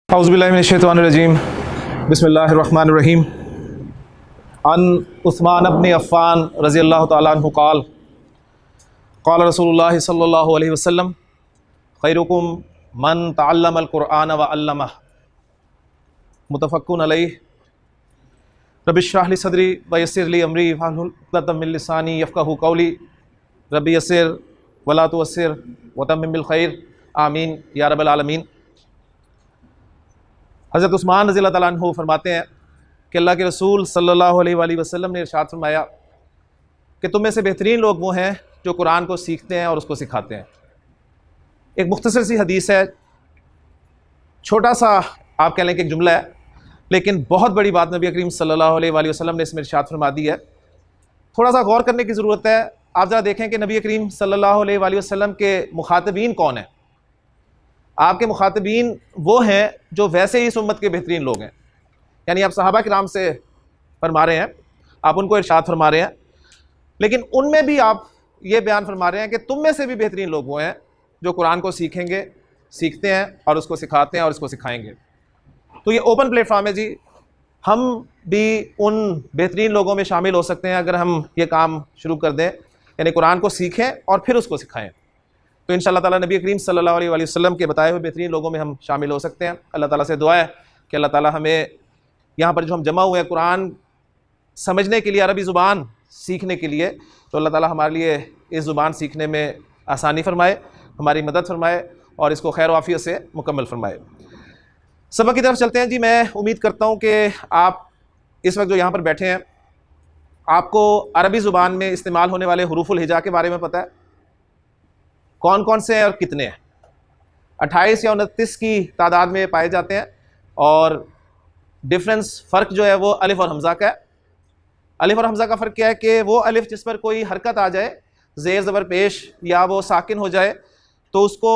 औज़ुबिल्लाहिमिनश्शैतानिर्रजीम बिस्मिल्लाहिर्रहमानिर्रहीम अन उस्मान इब्न अफ़्फ़ान रज़ियल्लाहु तआला अन्हु क़ाल क़ाल रसूलुल्लाह सल्लल्लाहु अलैहि वसल्लम ख़ैरुकुम मन तअल्लमल क़ुरआन व अल्लमह मुतफ़क्कुन अलैहि रब्बि इश्रह ली सदरी व यस्सिर ली अमरी वहलुल उक़दतम मिन लिसानी यफ़क़हू क़ौली रब्बि यस्सिर व ला तुअस्सिर व तम्मिम बिल ख़ैर आमीन या रब्बल आलमीन। हज़रत उस्मान रज़ियल्लाहु तआला अन्हु फरमाते हैं कि अल्लाह के रसूल सल्लल्लाहु अलैहि वसल्लम ने इरशाद फरमाया कि तुम में से बेहतरीन लोग वो हैं जो कुरान को सीखते हैं और उसको सिखाते हैं। एक मुख्तसर सी हदीस है, छोटा सा आप कह लें कि एक जुमला है, लेकिन बहुत बड़ी बात नबी करीम सल्लल्लाहु अलैहि वसल्लम ने इसमें इरशाद फरमा दी है। थोड़ा सा गौर करने की ज़रूरत है। आप ज़रा देखें कि नबी करीम सल्लल्लाहु अलैहि वसल्लम के मुखातबीन कौन हैं। आपके मुखातबीन वो हैं जो वैसे ही इस उम्मत के बेहतरीन लोग हैं, यानी आप सहाबा किराम से फरमा रहे हैं, आप उनको इरशाद फरमा रहे हैं, लेकिन उनमें भी आप ये बयान फरमा रहे हैं कि तुम में से भी बेहतरीन लोग वो हैं जो कुरान को सीखेंगे, सीखते हैं और उसको सिखाते हैं और इसको सिखाएंगे। तो ये ओपन प्लेटफॉर्म है जी, हम भी उन बेहतरीन लोगों में शामिल हो सकते हैं अगर हम ये काम शुरू कर दें, यानी कुरान को सीखें और फिर उसको सिखाएँ। तो इंशाअल्लाह ताला नबी करीम सल्लल्लाहु अलैहि वसल्लम के बताए हुए बेहतरीन लोगों में हम शामिल हो सकते हैं। अल्लाह ताला से दुआ है कि अल्लाह ताला हमें यहाँ पर जो हम जमा हुए हैं कुरान समझने के लिए, अरबी ज़ुबान सीखने के लिए, तो अल्लाह ताला हमारे लिए इस ज़ुबान सीखने में आसानी फ़रमाए, हमारी मदद फ़रमाए और इसको खैर वाफ़ियत से मुकम्मल फ़रमाए। सबक की तरफ चलते हैं जी। मैं उम्मीद करता हूँ कि आप इस वक्त जो यहाँ पर बैठे हैं, आपको अरबी ज़ुबान में इस्तेमाल होने वाले हुरूफ़ुल हिजा के बारे में पता है, कौन कौन से हैं और कितने हैं। 28 या 29 की तादाद में पाए जाते हैं और डिफरेंस फ़र्क जो है वो अलिफ और हमज़ा का है। अलिफ और हमज़ा का फ़र्क क्या है कि वो अलिफ जिस पर कोई हरकत आ जाए, ज़ेर ज़बर पेश या वो साकिन हो जाए, तो उसको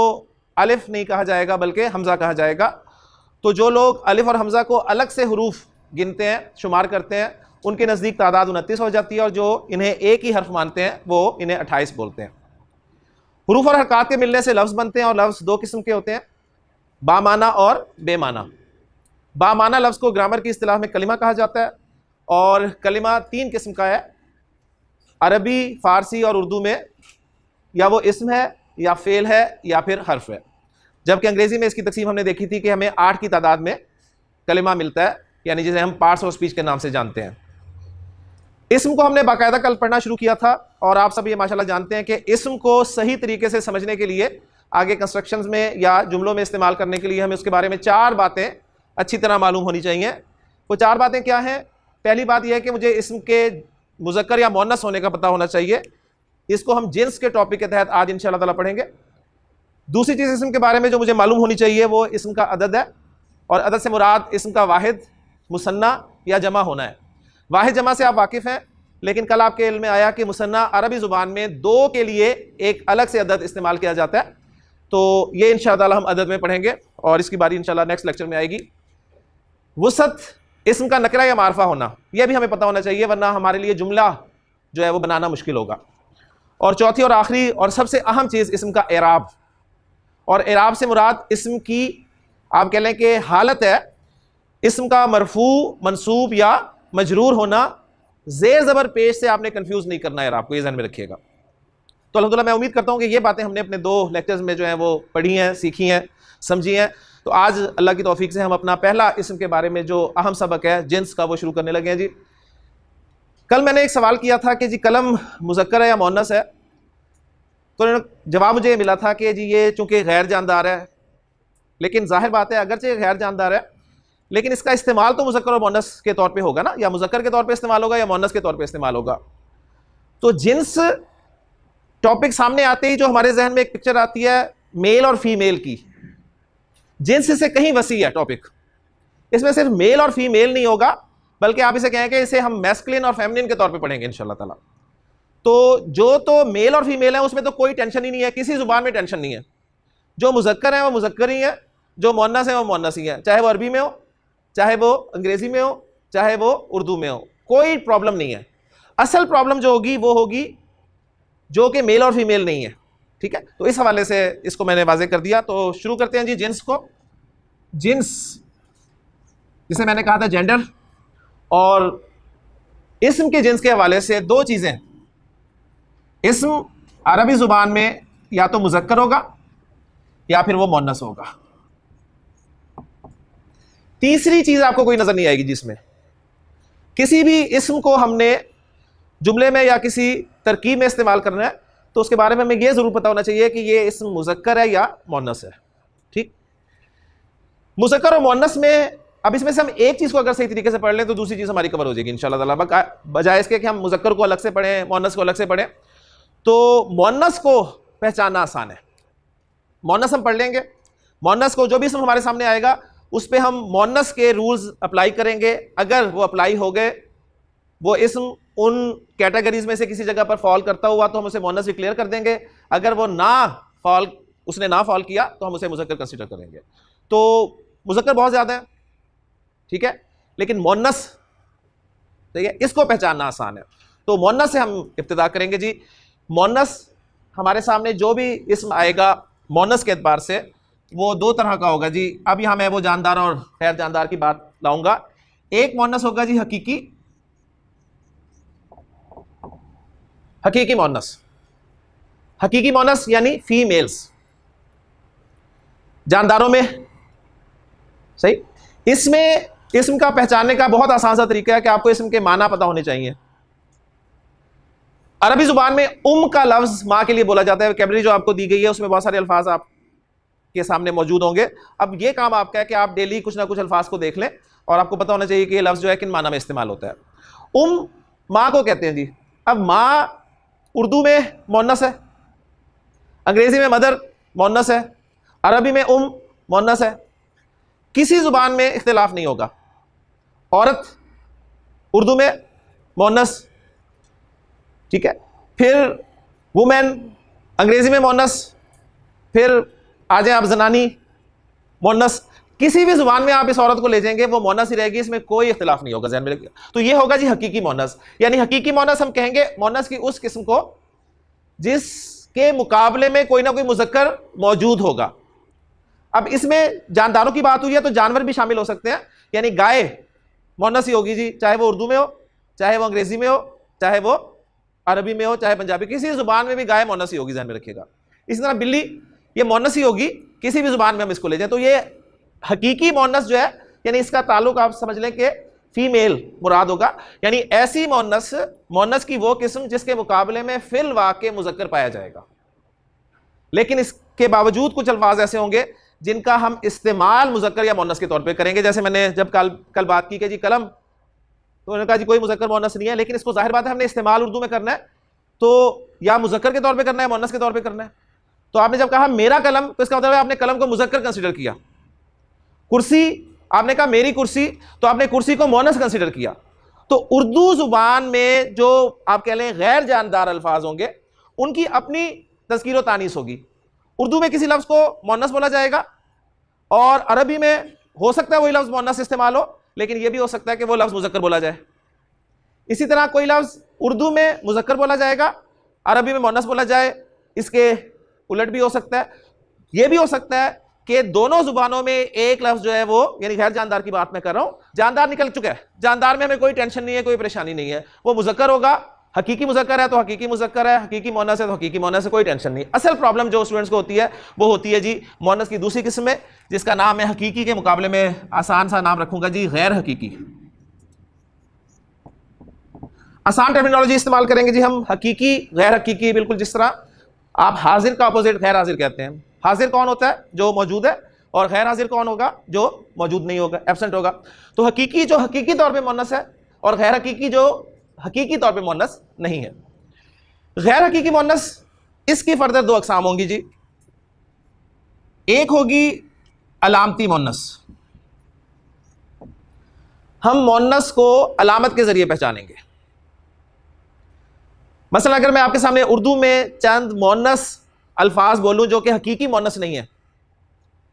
अलिफ नहीं कहा जाएगा बल्कि हमज़ा कहा जाएगा। तो जो लोग अलिफ और हमज़ा को अलग से हुरूफ गिनते हैं, शुमार करते हैं, उनके नज़दीक तादाद 29 हो जाती है, और जो इन्हें एक ही हर्फ मानते हैं वो इन्हें 28 बोलते हैं। हुरूफ और हरकत के मिलने से लफ्ज़ बनते हैं और लफ्ज़ दो किस्म के होते हैं, बामाना और बेमाना। बामाना लफ्ज़ को ग्रामर की इस्तिलाह में कलिमा कहा जाता है, और कलिमा 3 किस्म का है, अरबी, फ़ारसी और उर्दू में या वो इस्म है या फ़ेल है या फिर हर्फ है। जबकि अंग्रेज़ी में इसकी तकसीम हमने देखी थी कि हमें 8 की तादाद में कलिमा मिलता है, यानी जिसे हम पार्ट्स ऑफ स्पीच के नाम से जानते हैं। इस्म को हमने बाकायदा कल पढ़ना शुरू किया था, और आप सब ये माशाल्लाह जानते हैं कि इस्म को सही तरीके से समझने के लिए आगे कंस्ट्रक्शंस में या जुमलों में इस्तेमाल करने के लिए हमें उसके बारे में 4 बातें अच्छी तरह मालूम होनी चाहिए। वो 4 बातें क्या हैं? पहली बात यह है कि मुझे इस्म के मुज़क्कर या मुअन्नस होने का पता होना चाहिए। इसको हम जिन्स के टॉपिक के तहत आज इंशाअल्लाह ताला पढ़ेंगे। दूसरी चीज़ इस्म के बारे में जो मुझे मालूम होनी चाहिए वो इस्म का अदद है, और अदद से मुराद इस्म का वाहिद, मुसन्ना या जमा होना है। वाहिद जमा से आप वाकिफ़ हैं, लेकिन कल आपके इल्म में आया कि मुसन्ना अरबी ज़ुबान में 2 के लिए एक अलग से अदद इस्तेमाल किया जाता है। तो ये इंशाअल्लाह हम अदद में पढ़ेंगे और इसकी बारी इंशाअल्लाह नेक्स्ट लेक्चर में आएगी। वुसत इस्म का नकरा या मारफा होना, यह भी हमें पता होना चाहिए, वरना हमारे लिए जुमला जो है वो बनाना मुश्किल होगा। और चौथी और आखिरी और सबसे अहम चीज़ इस्म का एराब, और एराब से मुराद इस्म की आप कह लें कि हालत है, इस्म का मरफू, मंसूब या मजरूर होना। ज़ेर ज़बर पेश से आपने कंफ्यूज नहीं करना है, आपको ये ध्यान में रखिएगा। तो अल्हम्दुलिल्लाह मैं उम्मीद करता हूँ कि ये बातें हमने अपने 2 लेक्चर्स में जो हैं वो पढ़ी हैं, सीखी हैं, समझी हैं। तो आज अल्लाह की तौफीक से हम अपना पहला इस्म के बारे में जो अहम सबक है जिन्स का, वो शुरू करने लगे हैं जी। कल मैंने एक सवाल किया था कि जी कलम मुज़क्कर है या मुअन्नस है, तो जवाब मुझे मिला था कि जी ये चूँकि गैर जानदार है, लेकिन जाहिर बात है अगरचे गैर जानदार है, लेकिन इसका इस्तेमाल तो मुज़क्कर और मुअन्नस के तौर पे होगा ना, या मुज़क्कर के तौर पे इस्तेमाल होगा या मुअन्नस के तौर पे इस्तेमाल होगा। तो जिन्स टॉपिक सामने आते ही जो हमारे जहन में एक पिक्चर आती है मेल और फीमेल की, जिन्स से कहीं वसी है टॉपिक। इसमें सिर्फ मेल और फीमेल नहीं होगा, बल्कि आप इसे कहें कि इसे हम मैस्कुलिन और फेमिनिन के तौर पर पढ़ेंगे इंशाअल्लाह ताला। तो जो तो मेल और फीमेल है उसमें तो कोई टेंशन ही नहीं है, किसी जुबान में टेंशन नहीं है। जो मुज़क्कर है वो मुज़क्कर ही है, जो मुअन्नस है वो मुअन्नस ही है, चाहे वो अरबी में हो, चाहे वो अंग्रेज़ी में हो, चाहे वो उर्दू में हो, कोई प्रॉब्लम नहीं है। असल प्रॉब्लम जो होगी वो होगी जो कि मेल और फीमेल नहीं है, ठीक है। तो इस हवाले से इसको मैंने वाज़ेह कर दिया। तो शुरू करते हैं जी जिन्स को। जिन्स जिसे मैंने कहा था जेंडर और इस्म के जिन्स के हवाले से दो चीज़ें। इस्म अरबी ज़ुबान में या तो मुज़क्कर होगा या फिर वो मुअन्नस होगा। तीसरी चीज़ आपको कोई नज़र नहीं आएगी जिसमें किसी भी इस्म को हमने जुमले में या किसी तरकीब में इस्तेमाल करना है तो उसके बारे में हमें यह ज़रूर पता होना चाहिए कि ये इस्म मुज़क्कर है या मुअन्नस है। ठीक, मुज़क्कर और मुअन्नस में अब इसमें से हम एक चीज़ को अगर सही तरीके से पढ़ लें तो दूसरी चीज़ हमारी कवर हो जाएगी इंशाअल्लाह ताला। बजाय इसके कि हम मुज़क्कर को अलग से पढ़ें, मुअन्नस को अलग से पढ़ें, तो मुअन्नस को पहचानना आसान है। मुअन्नस हम पढ़ लेंगे, मुअन्नस को जो भी इसम हमारे सामने आएगा उस पर हम मुअन्नस के रूल्स अप्लाई करेंगे। अगर वो अप्लाई हो गए, वो इसम उन कैटेगरीज में से किसी जगह पर फॉल करता हुआ तो हम उसे मुअन्नस डिक्लेयर कर देंगे। अगर वो उसने ना फॉल किया तो हम उसे मुज़क्कर कंसीडर करेंगे। तो मुज़क्कर बहुत ज़्यादा है, ठीक है, लेकिन मुअन्नस, ठीक है, इसको पहचानना आसान है। तो मुअन्नस से हम इब्तिदा करेंगे जी। मुअन्नस हमारे सामने जो भी इस्म आएगा मुअन्नस के एतबार से वो दो तरह का होगा जी। अब यहाँ मैं वो जानदार और गैर जानदार की बात लाऊंगा। एक मुअन्नस होगा जी हकीकी मुअन्नस। हकीकी मुअन्नस यानी फीमेल्स, जानदारों में, सही। इसमें इस्म का पहचानने का बहुत आसान सा तरीका है कि आपको इस्म के माना पता होने चाहिए। अरबी जुबान में का लफ्ज माँ के लिए बोला जाता है। वोकैबुलरी जो आपको दी गई है उसमें बहुत सारे अल्फाज आपके सामने मौजूद होंगे। अब ये काम आपका है कि आप डेली कुछ ना कुछ अल्फाज को देख लें और आपको पता होना चाहिए कि ये लफ्ज जो है किन माना में इस्तेमाल होता है। माँ को कहते हैं जी। अब माँ उर्दू में मुअन्नस है, अंग्रेजी में मदर मुअन्नस है, अरबी में मुअन्नस है। किसी जुबान में इख्तिलाफ नहीं होगा। औरत उर्दू में मुअन्नस, ठीक है, फिर वुमेन अंग्रेजी में मुअन्नस, फिर आ जाए आप जनानी मुअन्नस। किसी भी जुबान में आप इस औरत को ले जाएंगे वो मुअन्नस ही रहेगी, इसमें कोई इख्तिलाफ नहीं होगा, ज़हन में रखिए। तो ये होगा जी हकीकी मुअन्नस। यानी हकीकी मुअन्नस हम कहेंगे मुअन्नस की उस किस्म को जिसके मुकाबले में कोई ना कोई मुज़क्कर मौजूद होगा। अब इसमें जानदारों की बात हुई है तो जानवर भी शामिल हो सकते हैं। यानी गाय मुअन्नस ही होगी जी, चाहे वो उर्दू में हो, चाहे वो अंग्रेजी में हो, चाहे वो अरबी में हो, चाहे पंजाबी, किसी जुबान में भी गाय मुअन्नस ही होगी, ध्यान में रखिएगा। इसी तरह बिल्ली ये मुअन्नस ही होगी, किसी भी जुबान में हम इसको ले जाएं। तो ये हकीकी मुअन्नस जो है यानी इसका ताल्लुक आप समझ लें कि फीमेल मुराद होगा। यानी ऐसी मुअन्नस की वो किस्म जिसके मुकाबले में फिल वाक़े मुज़क्कर पाया जाएगा। लेकिन इसके बावजूद कुछ अल्फाज ऐसे होंगे जिनका हम इस्तेमाल मुज़क्कर या मुअन्नस के तौर पे करेंगे। जैसे मैंने जब कल बात की कि जी कलम, तो उन्होंने कहा जी कोई मुज़क्कर मुअन्नस नहीं है, लेकिन इसको जाहिर बात है हमने इस्तेमाल उर्दू में करना है, तो या मुज़क्कर के तौर पे करना है, मुअन्नस के तौर पे करना है। तो आपने जब कहा मेरा कलम, तो इसका मतलब है आपने कलम को मुज़क्कर कंसीडर किया। कुर्सी, आपने कहा मेरी कुर्सी, तो आपने कुर्सी को मुअन्नस कंसीडर किया। तो उर्दू जुबान में जो आप कह लें गैर जानदार अल्फाज होंगे उनकी अपनी तज़कीर व तानीस होगी। उर्दू में किसी लफ्ज़ को मुअन्नस बोला जाएगा और अरबी में हो सकता है वही लफ्ज़ मुअन्नस इस्तेमाल हो, लेकिन यह भी हो सकता है कि वो लफ्ज़ मुज़क्कर बोला जाए। इसी तरह कोई लफ्ज़ उर्दू में मुज़क्कर बोला जाएगा, अरबी में मुअन्नस बोला जाए, इसके उलट भी हो सकता है। यह भी हो सकता है कि दोनों जुबानों में एक लफ्ज़ जो है वो, यानी गैर जानदार की बात मैं कर रहा हूं, जानदार निकल चुका है, जानदार में हमें कोई टेंशन नहीं है, कोई परेशानी नहीं है, वो मुज़क्कर होगा। हकीकी मुज़क्कर है तो हकीकी मुज़क्कर है, हकीकी मुअन्नस है तो हकीकी मुअन्नस है, कोई टेंशन नहीं। असल प्रॉब्लम जो स्टूडेंट्स को होती है वो होती है जी मुअन्नस की दूसरी किस्म में, जिसका नाम है हकीकी के मुकाबले में आसान सा नाम रखूंगा जी गैर हकीकी। आसान टर्मिनोलॉजी इस्तेमाल करेंगे जी हम, हकीकी गैर हकीकी। बिल्कुल जिस तरह आप हाजिर का अपोजिट गैर हाजिर कहते हैं। हाजिर कौन होता है? जो मौजूद है, और गैर हाजिर कौन होगा? जो मौजूद नहीं होगा, एब्सेंट होगा। तो हकीकी जो हकीकी तौर पे मुअन्नस है और गैर हकीकी जो हकीकी तौर पे मुअन्नस नहीं है। गैर हकीकी मुअन्नस, इसकी फर्दर दो अकसाम होंगी जी। एक होगी अलामती मुअन्नस। हम मुअन्नस को अलामत के जरिए पहचानेंगे। मसलन अगर मैं आपके सामने उर्दू में चंद मुअन्नस अल्फाज बोलूं जो कि हकीकी मुअन्नस नहीं है,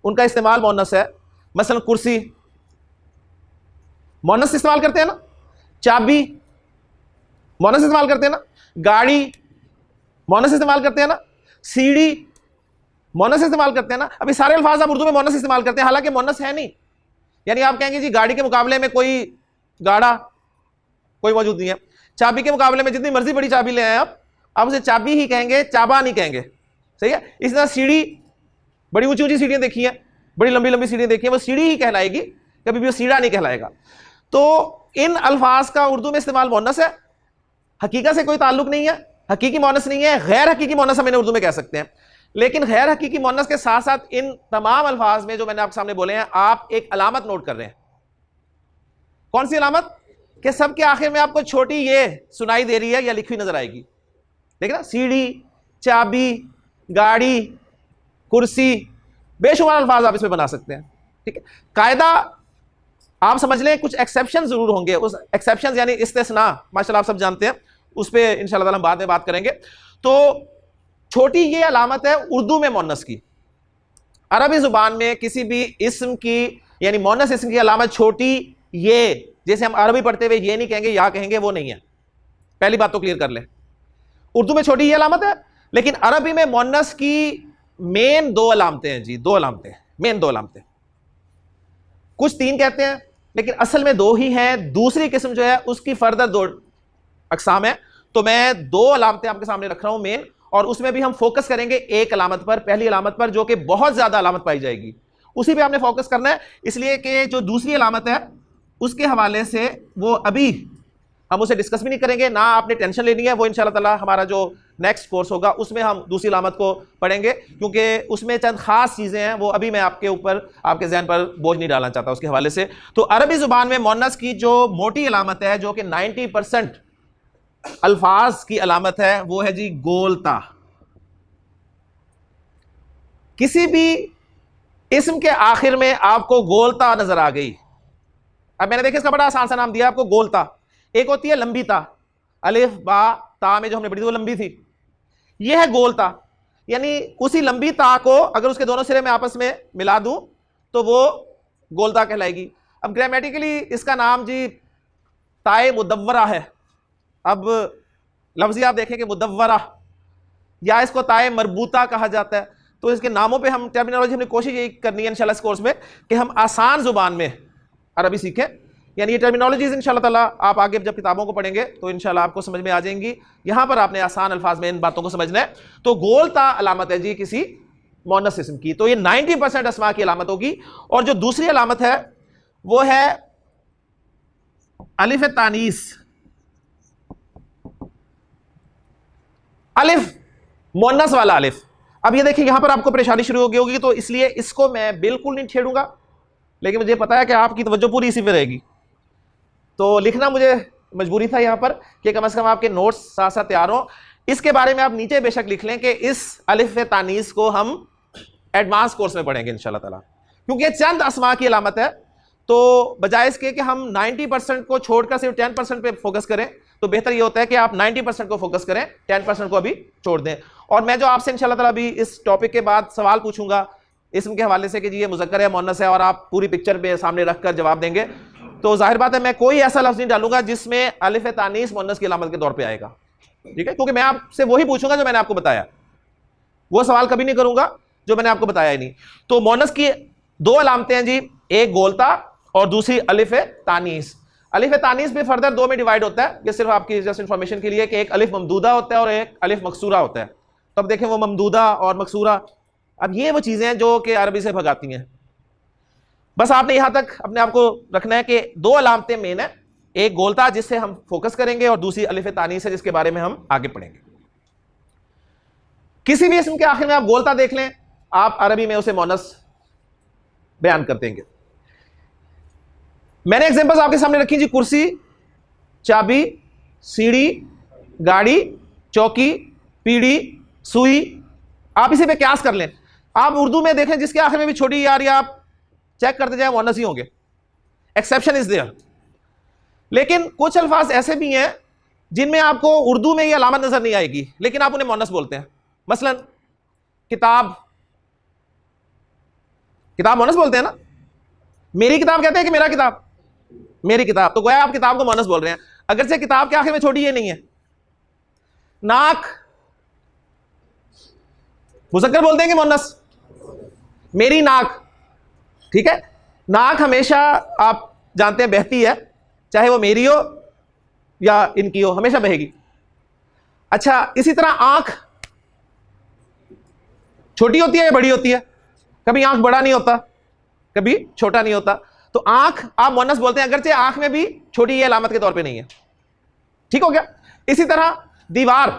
उनका इस्तेमाल मुअन्नस है। मसलन कुर्सी मुअन्नस इस्तेमाल करते हैं ना, चाबी मुअन्नस इस्तेमाल करते हैं ना, गाड़ी मुअन्नस इस्तेमाल करते हैं ना, सीढ़ी मुअन्नस इस्तेमाल करते हैं ना। अभी सारे अल्फाज आप उर्दू में मुअन्नस इस्तेमाल करते हैं, हालांकि मुअन्नस है नहीं। यानी आप कहेंगे जी गाड़ी के मुकाबले में कोई गाड़ा कोई मौजूद नहीं है, चाबी के मुकाबले में जितनी मर्जी बड़ी चाबी ले आए आप उसे चाबी ही कहेंगे, चाबा नहीं कहेंगे। सही है। इस तरह सीढ़ी, बड़ी ऊंची ऊंची सीढ़ियां देखी हैं, बड़ी लंबी लंबी सीढ़ियां देखी हैं, वो सीढ़ी ही कहलाएगी, कभी भी वो सीढ़ा नहीं कहलाएगा। तो इन अल्फाज का उर्दू में इस्तेमाल मोनस है, हकीकत से कोई ताल्लुक नहीं है, हकीकी मोनस नहीं है, गैर हकीकी मोनस हम इन्हें उर्दू में कह सकते हैं। लेकिन गैर हकीकी मोनस के साथ साथ इन तमाम अल्फाज में जो मैंने आपके सामने बोले हैं, आप एक अलामत नोट कर रहे हैं। कौन सी अलामत? कि सबके आखिर में आपको छोटी ये सुनाई दे रही है या लिखी हुई नजर आएगी। देखिए ना, सीढ़ी, चाबी, गाड़ी, कुर्सी, बेशुमार अल्फाज आप इसमें बना सकते हैं। ठीक है। कायदा आप समझ लें, कुछ एक्सेप्शन जरूर होंगे, उस एक्सेप्शन यानी इस्तिस्ना माशाल्लाह आप सब जानते हैं, उस पर इंशाल्लाह ताला हम बाद में बात करेंगे। तो छोटी ये अलामत है उर्दू में मोनस की। अरबी जुबान में किसी भी इस्म की यानी मोनस इस्म की अलामत छोटी ये, जैसे हम अरबी पढ़ते हुए ये नहीं कहेंगे या कहेंगे, वो नहीं है। पहली बात तो क्लियर कर लें, उर्दू में छोटी ये अलामत है, लेकिन अरबी में मोनस की मेन दो अलामतें हैं जी, दो अलामतें, मेन दो अलामतें। कुछ तीन कहते हैं लेकिन असल में दो ही हैं। दूसरी किस्म जो है उसकी फर्दर दो अकसाम है। तो मैं दो अलामतें आपके सामने रख रहा हूं मेन, और उसमें भी हम फोकस करेंगे एक अलामत पर, पहली अलामत पर, जो कि बहुत ज्यादा अलामत पाई जाएगी, उसी पे आपने फोकस करना है। इसलिए कि जो दूसरी अलामत है उसके हवाले से वो अभी हम उसे डिस्कस भी नहीं करेंगे, ना आपने टेंशन लेनी है। वो इंशाल्लाह ताला हमारा जो नेक्स्ट कोर्स होगा उसमें हम दूसरी अलामत को पढ़ेंगे, क्योंकि उसमें चंद खास चीज़ें हैं, वो अभी मैं आपके ऊपर, आपके जहन पर बोझ नहीं डालना चाहता उसके हवाले से। तो अरबी जुबान में मोनस की जो मोटी अलामत है, जो कि 90% अल्फाज की अलामत है, वो है जी गोलता। किसी भी इस्म के आखिर में आपको गोलता नजर आ गई, अब मैंने देखिए इसका बड़ा आसान सा नाम दिया आपको, गोलता। एक होती है लंबी ता, अलिफ बा ता में जो हमने पढ़ी थी वो लंबी थी, ये है गोलता। यानी उसी लंबी ता को अगर उसके दोनों सिरे में आपस में मिला दूं तो वो गोलता कहलाएगी। अब ग्रामेटिकली इसका नाम जी ताए मुदव्वरा है। अब लफ्ज़ी आप देखें कि मुदव्वरा, या इसको ताए मरबूता कहा जाता है। तो इसके नामों पे हम टर्मिनोलॉजी, हमने कोशिश यही करनी है इंशाल्लाह इस कोर्स में कि हम आसान जुबान में अरबी सीखें। यानी ये टर्मिनोलॉजीज इंशाल्लाह ताला आप आगे जब किताबों को पढ़ेंगे तो इंशाल्लाह आपको समझ में आ जाएंगी। यहां पर आपने आसान अल्फाज में इन बातों को समझना है। तो गोलता अलामत है जी किसी मोनस इस्म की, तो ये 90% अस्मा की अलामत होगी। और जो दूसरी अलामत है वो है अलिफ तानीस। अलिफ मोनस वाला अलिफ। अब ये देखिए यहां पर आपको परेशानी शुरू होगी, तो इसलिए इसको मैं बिल्कुल नहीं छेड़ूंगा, लेकिन मुझे पता है कि आपकी तवज्जो पूरी इसी पे रहेगी, तो लिखना मुझे मजबूरी था यहां पर कि कम से कम आपके नोट्स साथ साथ तैयार हों। इसके बारे में आप नीचे बेशक लिख लें कि इस अलिफ तानीस को हम एडवांस कोर्स में पढ़ेंगे इंशाल्लाह ताला, क्योंकि ये चंद अस्मा की अलामत है। तो बजाय इसके कि हम 90% को छोड़कर सिर्फ 10% पे फोकस करें, तो बेहतर ये होता है कि आप 90% को फोकस करें, 10% को अभी छोड़ दें। और मैं जो आपसे इंशाल्लाह ताला अभी इस टॉपिक के बाद सवाल पूछूंगा इसम के हवाले से कि जी ये मुज़क्कर है मुअन्नस है, और आप पूरी पिक्चर पे सामने रखकर जवाब देंगे, तो जाहिर बात है मैं कोई ऐसा लफ्ज़ नहीं डालूंगा जिसमें अलिफ तानीस मुअन्नस की अलामत के तौर पे आएगा। ठीक है, क्योंकि मैं आपसे वही पूछूंगा जो मैंने आपको बताया, वो सवाल कभी नहीं करूंगा जो मैंने आपको बताया ही नहीं। तो मुअन्नस की दो अलामतें हैं जी, एक गोलता और दूसरी अलिफ तानीस। अलिफ तानीस भी फर्दर दो में डिवाइड होता है, ये सिर्फ आपकी जस्ट इंफॉर्मेशन के लिए, कि एक अलिफ ममदूदा होता है और एक अलिफ मकसूरा होता है। तो अब देखें वो ममदूदा और मकसूरा, अब ये वो चीजें हैं जो कि अरबी से भगाती हैं। बस आपने यहां तक अपने आप को रखना है कि दो अलामतें मेन है, एक गोलता जिससे हम फोकस करेंगे और दूसरी अलिफ तानीस है जिसके बारे में हम आगे पढ़ेंगे। किसी भी इसम के आखिर में आप गोलता देख लें, आप अरबी में उसे मोनस बयान कर देंगे। मैंने एग्जांपल्स आपके सामने रखी जी, कुर्सी, चाबी, सीढ़ी, गाड़ी, चौकी, पीढ़ी, सुई। आप इसी पे क्यास कर लें। आप उर्दू में देखें जिसके आखिर में भी छोटी यार या आप चेक करते जाए मोनस ही होंगे, एक्सेप्शन इज देयर। लेकिन कुछ अल्फाज ऐसे भी हैं जिनमें आपको उर्दू में ये अलामत नजर नहीं आएगी, लेकिन आप उन्हें मोनस बोलते हैं। मसलन किताब, किताब मोनस बोलते हैं ना, मेरी किताब कहते हैं कि मेरा किताब, मेरी किताब, तो गोया आप किताब को मोनस बोल रहे हैं, अगरचे किताब के आखिर में छोटी ये नहीं है। नाक मुज़क्कर बोलते हैं कि मोनस, मेरी नाक, ठीक है, नाक हमेशा आप जानते हैं बहती है, चाहे वो मेरी हो या इनकी हो, हमेशा बहेगी। अच्छा, इसी तरह आंख छोटी होती है या बड़ी होती है? कभी आंख बड़ा नहीं होता, कभी छोटा नहीं होता। तो आंख आप मुअन्नस बोलते हैं, अगरचे आंख में भी छोटी ये अलामत के तौर पे नहीं है। ठीक हो गया। इसी तरह दीवार,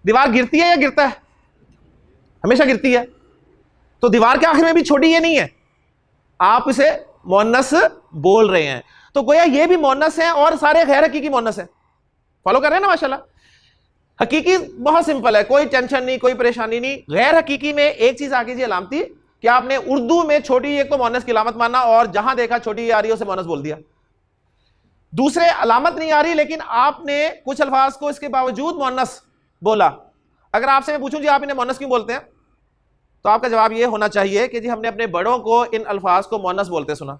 दीवार गिरती है या गिरता है? हमेशा गिरती है। तो दीवार के आखिर में भी छोटी ये नहीं है, आप इसे मुअन्नस बोल रहे हैं। तो गोया ये भी मुअन्नस है और सारे गैर हकीकी मुअन्नस है। फॉलो कर रहे हैं ना माशाल्लाह। हकीकी बहुत सिंपल है, कोई टेंशन नहीं, कोई परेशानी नहीं। गैर हकीकी में एक चीज आ गई जी अलामती, कि आपने उर्दू में छोटी एक को मुअन्नस की अलामत माना और जहां देखा छोटी आ रही है उसे मुअन्नस बोल दिया। दूसरे अलामत नहीं आ रही लेकिन आपने कुछ अल्फाज को इसके बावजूद मुअन्नस बोला। अगर आपसे मैं पूछूं जी आप इन्हें मुअन्नस क्यों बोलते हैं, तो आपका जवाब यह होना चाहिए कि जी हमने अपने बड़ों को इन अल्फाज को मुअन्नस बोलते सुना,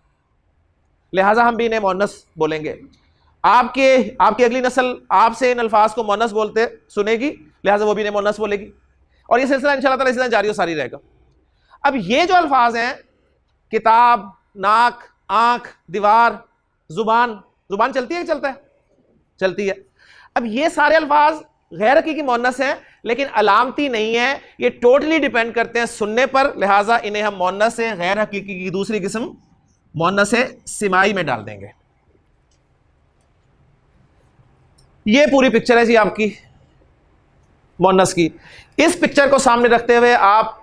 लिहाजा हम भी इन्हें मुअन्नस बोलेंगे। आपकी अगली नस्ल आपसे इन अल्फाज को मुअन्नस बोलते सुनेगी, लिहाजा वो भी इन्हें मुअन्नस बोलेगी, और ये सिलसिला इंशाअल्लाह ताला इसी तरह जारी और सारी रहेगा। अब ये जो अल्फाज हैं, किताब, नाक, आंख, दीवार, जुबान, जुबान चलती है कि चलता है? चलती है। अब ये सारे अल्फाज गैर हकीकी मुअन्नस हैं लेकिन अलामती नहीं है, ये टोटली डिपेंड करते हैं सुनने पर, लिहाजा इन्हें हम मुअन्नस से गैर हकीकी की दूसरी किस्म मुअन्नस से सिमाई में डाल देंगे। ये पूरी पिक्चर है जी आपकी मुअन्नस की। इस पिक्चर को सामने रखते हुए आप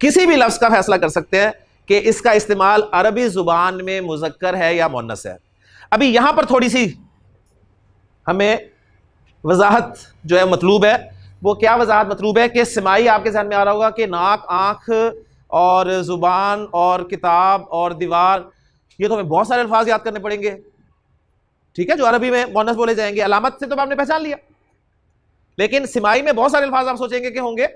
किसी भी लफ्ज का फैसला कर सकते हैं कि इसका इस्तेमाल अरबी जुबान में मुज़क्कर है या मुअन्नस है। अभी यहां पर थोड़ी सी हमें वजाहत जो है मतलूब है। वो क्या वजाहत मतलूब है कि सिमाई आपके ध्यान में आ रहा होगा कि नाक, आंख और जुबान और किताब और दीवार, ये तो हमें बहुत सारे अल्फाज याद करने पड़ेंगे, ठीक है, जो अरबी में मुअन्नस बोले जाएंगे। अलामत से तो आपने पहचान लिया, लेकिन सिमाई में बहुत सारे अल्फाज आप सोचेंगे कि होंगे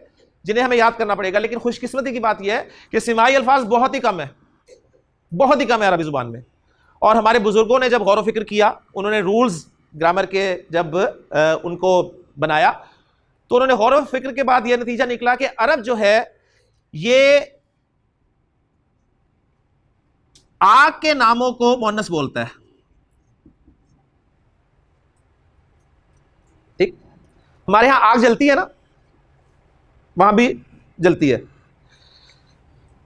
जिन्हें हमें याद करना पड़ेगा। लेकिन खुशकिस्मती की बात यह है कि सिमाई अल्फाज बहुत ही कम है, बहुत ही कम है अरबी जुबान में। और हमारे बुजुर्गों ने जब गौर व फिक्र किया, उन्होंने रूल्स ग्रामर के जब उनको बनाया, तो उन्होंने गौर व फिक्र के बाद यह नतीजा निकला कि अरब जो है ये आग के नामों को मुअन्नस बोलता है। ठीक, हमारे यहां आग जलती है ना, वहां भी जलती है।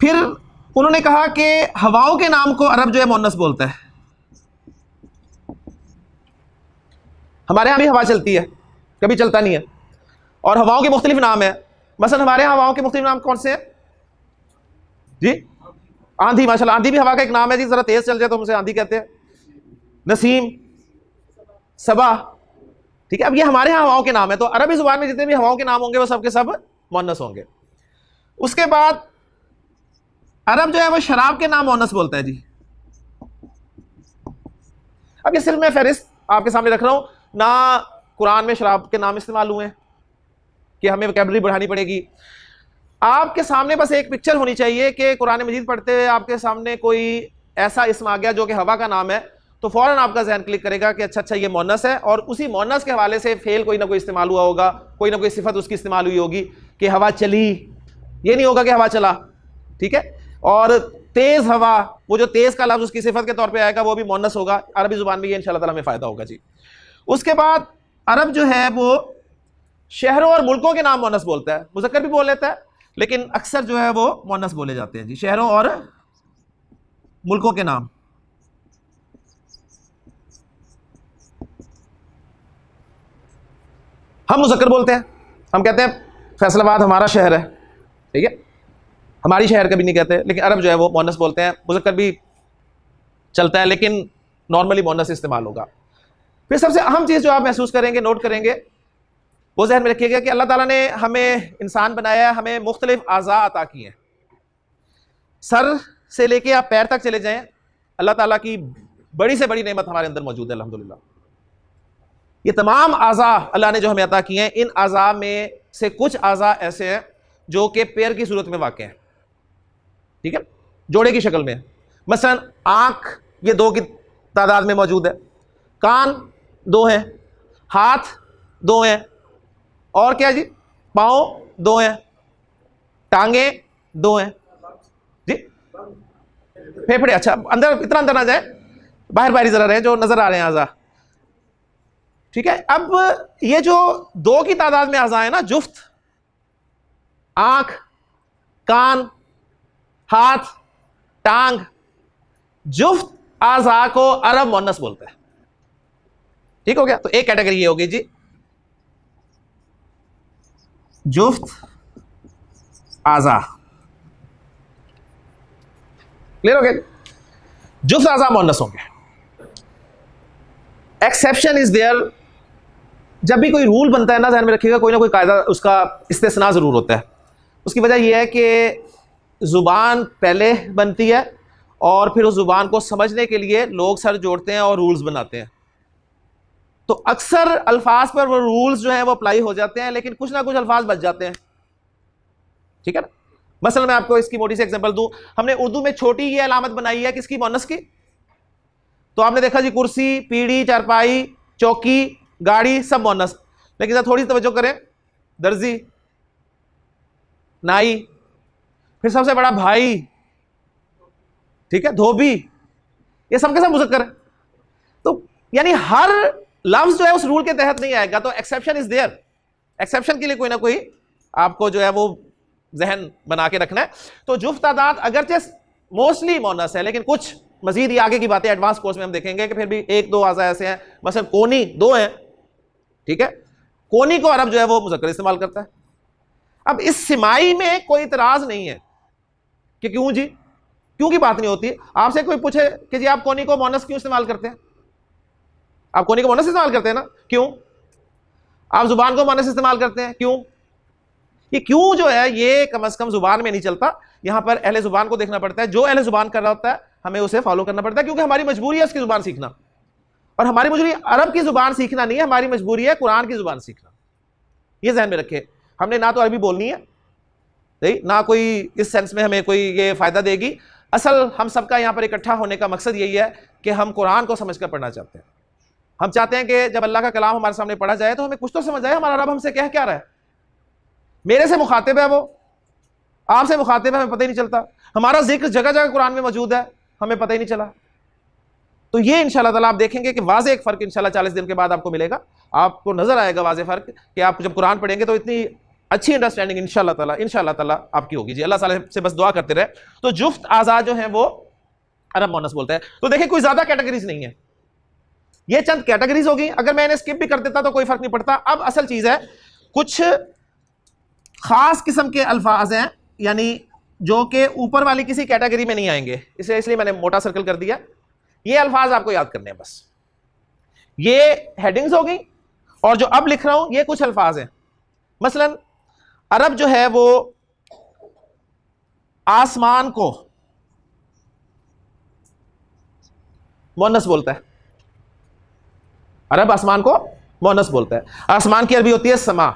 फिर उन्होंने कहा कि हवाओं के नाम को अरब जो है मुअन्नस बोलता है। हमारे यहां भी हवा चलती है, कभी चलता नहीं है, और हवाओं के मुख्तलिफ नाम है। मसलन हमारे यहां हवाओं के मुख्तलिफ नाम कौन से हैं जी? आंधी, माशाल्लाह, आंधी भी हवा का एक नाम है जी। जरा तेज चल जाए तो हमसे आंधी कहते हैं। नसीम, सबा, ठीक है। अब ये हमारे यहां हवाओं के नाम है। तो अरबी जुबान में जितने भी हवाओं के नाम होंगे वो सब के सब मुअन्नस होंगे। उसके बाद अरब जो है वो शराब के नाम मुअन्नस बोलता है जी। अब ये सिर्फ मैं फहरिस्त आपके सामने रख रहा हूं, ना कुरान में शराब के नाम इस्तेमाल हुए हैं कि हमें वोकैबुलरी बढ़ानी पड़ेगी। आपके सामने बस एक पिक्चर होनी चाहिए कि कुरान मजीद पढ़ते हुए आपके सामने कोई ऐसा इस्म आ गया जो कि हवा का नाम है, तो फौरन आपका जहन क्लिक करेगा कि अच्छा ये मुअन्नस है, और उसी मुअन्नस के हवाले से फेल कोई ना कोई इस्तेमाल हुआ होगा, कोई ना कोई सिफत उसकी इस्तेमाल हुई होगी कि हवा चली, ये नहीं होगा कि हवा चला, ठीक है। और तेज हवा, वो जो तेज का लफ्ज उसकी सिफत के तौर पे आएगा वो भी मुअन्नस होगा। अरबी जुबान में ये इंशाअल्लाह ताला हमें फायदा होगा जी। उसके बाद अरब जो है वो शहरों और मुल्कों के नाम मुअन्नस बोलता है, मुज़क्कर भी बोल लेता है, लेकिन अक्सर जो है वो मुअन्नस बोले जाते हैं जी, शहरों और मुल्कों के नाम। हम मुज़क्कर बोलते हैं, हम कहते हैं फैसलाबाद हमारा शहर है, ठीक है, हमारी शहर कभी नहीं कहते। लेकिन अरब जो है वो मुअन्नस बोलते हैं, मुज़क्कर भी चलता है लेकिन नॉर्मली मुअन्नस इस्तेमाल होगा। फिर सबसे अहम चीज़ जो आप महसूस करेंगे, नोट करेंगे, वो जहन में रखिएगा कि अल्लाह ताला ने हमें इंसान बनाया है, हमें मुख्तलिफ आज़ा अता किए हैं। सर से लेके आप पैर तक चले जाएं, अल्लाह ताला की बड़ी से बड़ी नेमत हमारे अंदर मौजूद है अल्हम्दुलिल्लाह। ये तमाम आज़ा अल्लाह ने जो हमें अता किए हैं, इन आज़ा में से कुछ आज़ा ऐसे हैं जो कि पैर की सूरत में वाक़ हैं, ठीक है, जोड़े की शक्ल में। मसलन आँख ये 2 की तादाद में मौजूद है, कान 2 हैं, हाथ 2 हैं, और क्या जी, पाँव 2 हैं, टांगे 2 हैं जी, फेफड़े, अच्छा अंदर, इतना अंदर ना जाए, बाहर बाहर जरा रहे, जो नजर आ रहे हैं आज़ा, ठीक है। अब ये जो 2 की तादाद में आज़ा है ना, जुफ्त, आंख, कान, हाथ, टांग, जुफ्त आज़ा को अरब मुअन्नस बोलते हैं। ठीक हो गया। तो एक कैटेगरी ये होगी जी, जुफ्त आज़ा, क्लियर हो गया। जुफ्त आज़ा मुअन्नस होंगे। एक्सेप्शन इज देयर, जब भी कोई रूल बनता है ना, ध्यान में रखिएगा, कोई ना कोई कायदा, उसका इस्तिस्ना जरूर होता है। उसकी वजह यह है कि जुबान पहले बनती है और फिर उस जुबान को समझने के लिए लोग सर जोड़ते हैं और रूल्स बनाते हैं। तो अक्सर अल्फाज पर वो रूल्स जो हैं वो अप्लाई हो जाते हैं, लेकिन कुछ ना कुछ अल्फाज बच जाते हैं, ठीक है ना। मसलन मैं आपको इसकी मोटी सी एग्जांपल दूं, हमने उर्दू में छोटी ये अलामत बनाई है किसकी, मुअन्नस की। तो आपने देखा जी, कुर्सी, पीढ़ी, चारपाई, चौकी, गाड़ी, सब मुअन्नस। लेकिन जरा थोड़ी तवज्जो करें, दर्जी, नाई, फिर सबसे बड़ा भाई, ठीक है, धोबी, ये सबके सब मुज़क्कर है। तो यानी हर लफ्ज जो है उस रूल के तहत नहीं आएगा। तो एक्सेप्शन इज देयर, एक्सेप्शन के लिए कोई ना कोई आपको जो है वो जहन बना के रखना है। तो जुफ्त तादाद अगरचे मोस्टली मुअन्नस है, लेकिन कुछ मजीद ही आगे की बातें एडवांस कोर्स में हम देखेंगे कि फिर भी 1-2 आज़ा ऐसे हैं, मसलन कोनी 2 हैं, ठीक है। कोनी को अरब जो है वो मुज़क्कर इस्तेमाल करता है। अब इस सिमाई में कोई इतराज नहीं है कि क्यों जी, क्यों की बात नहीं होती। आपसे कोई पूछे कि जी आप कोनी को मुअन्नस क्यों इस्तेमाल करते हैं, आप कोनी को मुअन्नस इस्तेमाल करते हैं ना, क्यों? आप जुबान को मुअन्नस इस्तेमाल करते हैं, क्यों? ये क्यों जो है ये कम से कम जुबान में नहीं चलता। यहां पर अहले जुबान को देखना पड़ता है, जो अहले जुबान कर रहा होता है हमें उसे फॉलो करना पड़ता है, क्योंकि हमारी मजबूरी है उसकी जुबान सीखना। और हमारी मजबूरी अरब की जुबान सीखना नहीं है, हमारी मजबूरी है कुरान की जुबान सीखना। ये ध्यान में रखे। हमने ना तो अरबी बोलनी है, नहीं ना कोई इस सेंस में हमें कोई ये फायदा देगी। असल हम सबका यहाँ पर इकट्ठा होने का मकसद यही है कि हम कुरान को समझकर पढ़ना चाहते हैं। हम चाहते हैं कि जब अल्लाह का कलाम हमारे सामने पढ़ा जाए तो हमें कुछ तो समझ आए हमारा रब हमसे कह क्या रहा है। मेरे से मुखातिब है वो, आपसे मुखातिब है, हमें पता ही नहीं चलता। हमारा जिक्र जगह जगह कुरान में मौजूद है, हमें पता ही नहीं चला। तो ये इंशाल्लाह ताला आप देखेंगे कि वाज़े एक फ़र्क इंशाल्लाह 40 दिन के बाद आपको मिलेगा, आपको नजर आएगा वाज़े फ़र्क कि आप जब कुरान पढ़ेंगे तो इतनी अच्छी अंडरस्टैंडिंग इंशाल्लाह ताला आपकी होगी जी। अल्लाह ताला से बस दुआ करते रहे। तो जुफ्त आज़ाद जो है वो अरब मुअन्नस बोलता है। तो देखिए कोई ज्यादा कैटेगरीज नहीं है, ये चंद कैटेगरीज होगी। अगर मैं इन्हें स्किप भी कर देता तो कोई फर्क नहीं पड़ता। अब असल चीज है, कुछ खास किस्म के अल्फाज हैं, यानी जो कि ऊपर वाली किसी कैटेगरी में नहीं आएंगे, इसे इसलिए मैंने मोटा सर्कल कर दिया। ये अल्फाज आपको याद करने हैं बस। ये हेडिंग्स हो गई, और जो अब लिख रहा हूं ये कुछ अल्फाज हैं। मसलन अरब जो है वो आसमान को मुअन्नस बोलता है। अरब आसमान को मुअन्नस बोलता है। आसमान की अरबी होती है समा,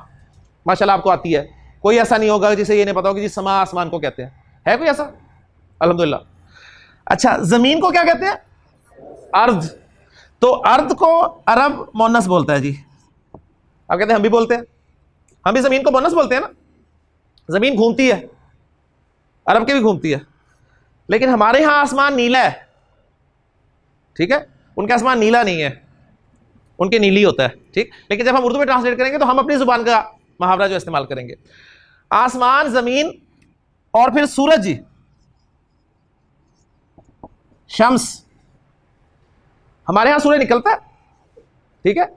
माशाल्लाह आपको आती है। कोई ऐसा नहीं होगा जिसे ये नहीं पता होगा कि जी समा आसमान को कहते हैं, है कोई ऐसा? अल्हम्दुलिल्लाह। अच्छा, जमीन को क्या कहते हैं? अर्द। तो अर्द को अरब मुअन्नस बोलता है जी। आप कहते हैं हम भी बोलते हैं, हम भी जमीन को मुअन्नस बोलते हैं ना। जमीन घूमती है, अरब की भी घूमती है, लेकिन हमारे यहां आसमान नीला है, ठीक है, उनके आसमान नीला नहीं है, उनके नीली होता है, ठीक। लेकिन जब हम उर्दू में ट्रांसलेट करेंगे तो हम अपनी जुबान का मुहावरा जो इस्तेमाल करेंगे। आसमान, जमीन और फिर सूरज जी, शम्स। हमारे यहां सूरज निकलता है, ठीक है,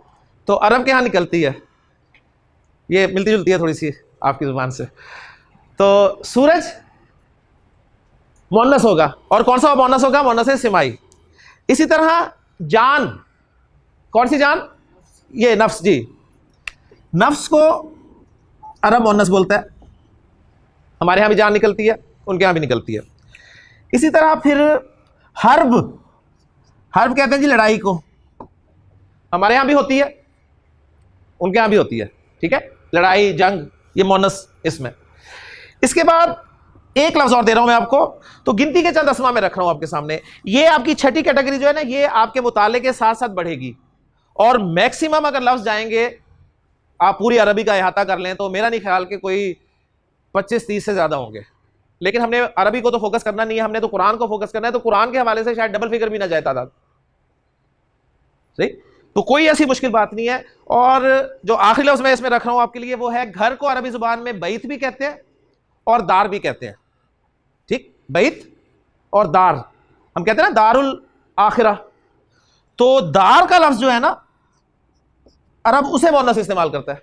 तो अरब के यहां निकलती है। ये मिलती जुलती है थोड़ी सी आपकी जुबान से। तो सूरज मुअन्नस होगा, और कौन सा मुअन्नस होगा? मुअन्नस है सिमाई। इसी तरह जान, कौन सी जान? ये नफ्स जी। नफ्स को अरब मुअन्नस बोलता है। हमारे यहां भी जान निकलती है, उनके यहां भी निकलती है। इसी तरह फिर हर्ब, हर्ब कहते हैं जी लड़ाई को, हमारे यहां भी होती है, उनके यहां भी होती है, ठीक है, लड़ाई, जंग, ये मुअन्नस इसमें। इसके बाद एक लफ्ज और दे रहा हूं मैं आपको, तो गिनती के चंद अस्मा में रख रहा हूं आपके सामने। ये आपकी छठी कैटेगरी जो है ना, ये आपके मुताले के साथ साथ बढ़ेगी, और मैक्सिमम अगर लफ्ज जाएंगे, आप पूरी अरबी का अहाता कर लें तो मेरा नहीं ख्याल कि कोई 25-30 से ज्यादा होंगे, लेकिन हमने अरबी को तो फोकस करना नहीं है, हमने तो कुरान को फोकस करना है, तो कुरान के हवाले से शायद डबल फिगर भी ना जाए तादाद। सही, तो कोई ऐसी मुश्किल बात नहीं है। और जो आखिरी लफ्ज मैं इसमें रख रहा हूं आपके लिए वो है, घर को अरबी जुबान में बैत भी कहते हैं और दार भी कहते हैं। ठीक, बैत और दार, हम कहते हैं ना दारुल आखिरा, तो दार का लफ्ज जो है ना अरब उसे मोनस इस्तेमाल करता है,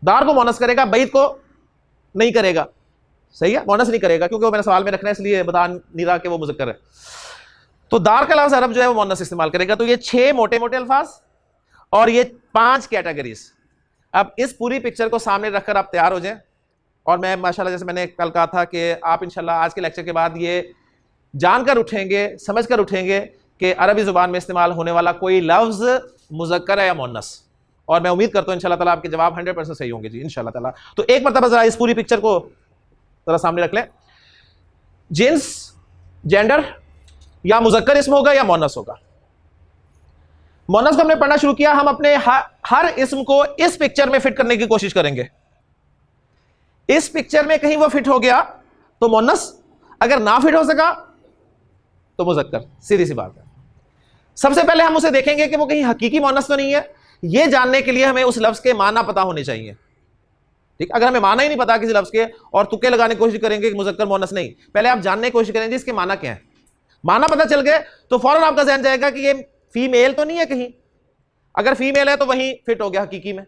दार को मोनस करेगा, बैत को नहीं करेगा। सही है, मोनस नहीं करेगा, क्योंकि वो मैंने सवाल में रखना है इसलिए बता नहीं रहा कि वो मुज़क्कर है। तो दार का लफ्ज अरब जो है वो मोनस इस्तेमाल करेगा। तो ये 6 मोटे मोटे अल्फाज और ये 5 कैटेगरीज। अब इस पूरी पिक्चर को सामने रखकर आप तैयार हो जाएं, और मैं माशाल्लाह जैसे मैंने कल कहा था कि आप इंशाल्लाह आज के लेक्चर के बाद ये जानकर उठेंगे, समझकर उठेंगे कि अरबी जुबान में इस्तेमाल होने वाला कोई लफ्ज मुज़क्कर है या मोनस। और मैं उम्मीद करता हूं इंशाल्लाह ताला आपके जवाब 100% सही होंगे जी इंशाल्लाह ताला। तो एक मरतबा जरा इस पूरी पिक्चर को जरा सामने रख लें। जिन्स, जेंडर, या मुज़क्कर इसम होगा या मोनस होगा। मोनस को हमने पढ़ना शुरू किया, हम अपने हर इसम को इस पिक्चर में फिट करने की कोशिश करेंगे। इस पिक्चर में कहीं वो फिट हो गया तो मोनस, अगर ना फिट हो सका तो मुज़क्कर। सीधी सी बात है। सबसे पहले हम उसे देखेंगे कि वो कहीं हकीकी मोनस तो नहीं है। यह जानने के लिए हमें उस लफ्ज के माना पता होने चाहिए। ठीक, अगर हमें माना ही नहीं पता किसी लफ्ज के और तुक्के लगाने की कोशिश करेंगे कि मुज़क्कर मोनस नहीं, पहले आप जानने की कोशिश करेंगे इसके माना क्या है। माना पता चल गए तो फौरन आपका ध्यान जाएगा कि ये फीमेल तो नहीं है कहीं। अगर फीमेल है तो वहीं फिट हो गया हकीकी में।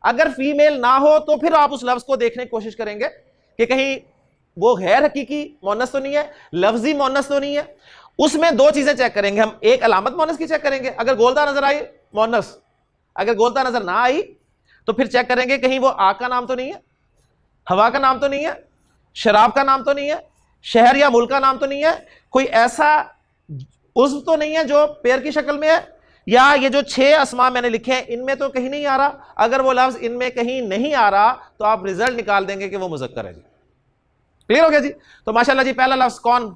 अगर फीमेल ना हो तो फिर आप उस लफ्ज को देखने की कोशिश करेंगे कि कहीं वो गैर हकीकी मोनस तो नहीं है, लफ्जी मोनस तो नहीं है। उसमें 2 चीजें चेक करेंगे हम। एक अलामत मोनस की चेक करेंगे, अगर गोलदा नजर आई मोनस, अगर गोलदा नजर ना आई तो फिर चेक करेंगे कहीं वो आग का नाम तो नहीं है, हवा का नाम तो नहीं है, शराब का नाम तो नहीं है, शहर या मुल्क का नाम तो नहीं है, कोई ऐसा उज़्व तो नहीं है जो पैर की शक्ल में है, या ये जो 6 अस्मा मैंने लिखे हैं इनमें तो कहीं नहीं आ रहा। अगर वो लफ्ज इनमें कहीं नहीं आ रहा तो आप रिजल्ट निकाल देंगे कि वो मुज़क्कर है जी। क्लियर हो गया जी। तो माशाल्लाह जी पहला लफ्ज कौन